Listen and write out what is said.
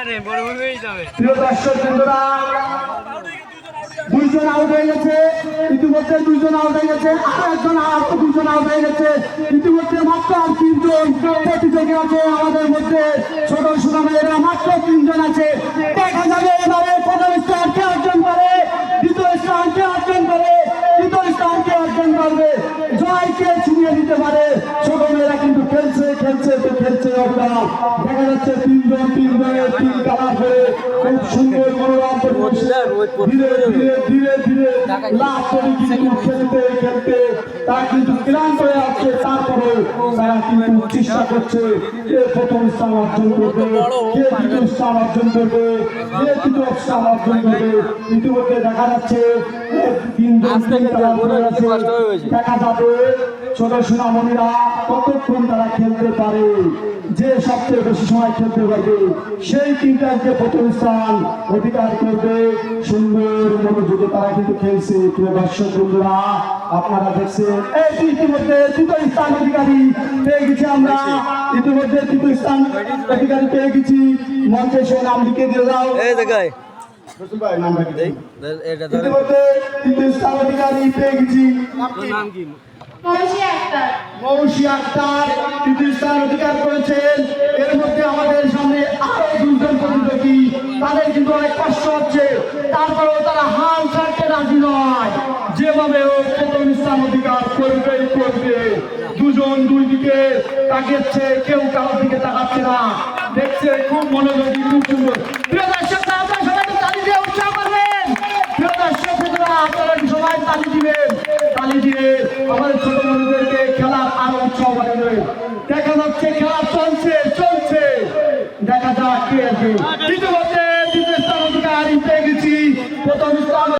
প্রিয় দর্শক বন্ধুরা, দুইজন আউট হয়ে গেছে, ইতিমধ্যে দুইজন আউট হয়ে গেছে, আর একজন দুজন আউট হয়ে গেছে। ইতিমধ্যে মাত্র আর 3 জন প্রতিযোগী আছে আমাদের মধ্যে, ছোট সুনামেরা মাত্র 3 জন আছে। দেখা যাবে এবারে প্রথম স্থানকে অর্জন করে, দ্বিতীয় স্থানকে অর্জন করে, তৃতীয় স্থানকে অর্জন করবে, জয়কে ছিনিয়ে দিতে পারে। ছোট মেয়েরা কিন্তু খেলছে খেলছে তো খেলছে, দেখা যাচ্ছে 3 জন 3 জনের 3 কালার করে খুব সুন্দর মনোরম পরিবেশ। ধীরে ধীরে ধীরে ধীরে লাস্ট করে কিন্তু খেলতে খেলতে তারা কিন্তু ক্লান্ত হয়ে আসছে, তারপরে তারা কিন্তু চেষ্টা করছে কে প্রথম স্থান অর্জন করবে, কে দ্বিতীয় স্থান অর্জন করবে, কে তৃতীয় স্থান অর্জন করবে। ইতিমধ্যে দেখা যাচ্ছে 3 জন 3 কালার করে আছে। দেখা যাবে ছোট সোনামণিরা কতক্ষণ তারা খেলতে পারে, যে সবচেয়ে বেশি সময় খেলতে পারবে সেই টিমটাকে প্রথম স্থান অধিকার করবে। সুন্দর মনোযোগে তারা কিন্তু খেলছে। প্রিয় দর্শক বন্ধুরা, আপনারা দেখছেন ইতিমধ্যে তৃতীয় স্থান অধিকারী পেয়ে গেছি আমরা, ইতিমধ্যে তৃতীয় স্থান অধিকারী পেয়ে গেছি। মঞ্চে সে নাম লিখে দিয়ে যাও। ইতিমধ্যে তৃতীয় স্থান অধিকারী পেয়ে গেছি। মৌসি আক্তার তৃতীয় স্থান অধিকার করেছেন। এর মধ্যে আমাদের সামনে আরো 2 জন প্রতিযোগী, তাদের কিন্তু অনেক কষ্ট হচ্ছে, তারপরেও তারা হাল ছাড়তে রাজি নয়। যেভাবে হোক প্রথম স্থান অধিকার করবেই করবে। 2 জন 2 দিকে তাকিয়েছে, কেউ কারোর দিকে তাকাচ্ছে না, দেখছে খুব মনোযোগী, খুব সুন্দর। প্রিয় দর্শক, আপনারা সবাই তালি দিয়ে উৎসাহ করবেন। প্রিয় দর্শক, আপনারা সবাই তালি দিবেন, তালি দিয়ে আমাদের ছোট বন্ধুদেরকে খেলার আরো উৎসাহ বাড়াবে। দেখা যাচ্ছে খেলা চলছে চলছে, দেখা যাক কে আছে। দ্বিতীয় স্থান অধিকারী পেয়ে গেছি, প্রথম স্থান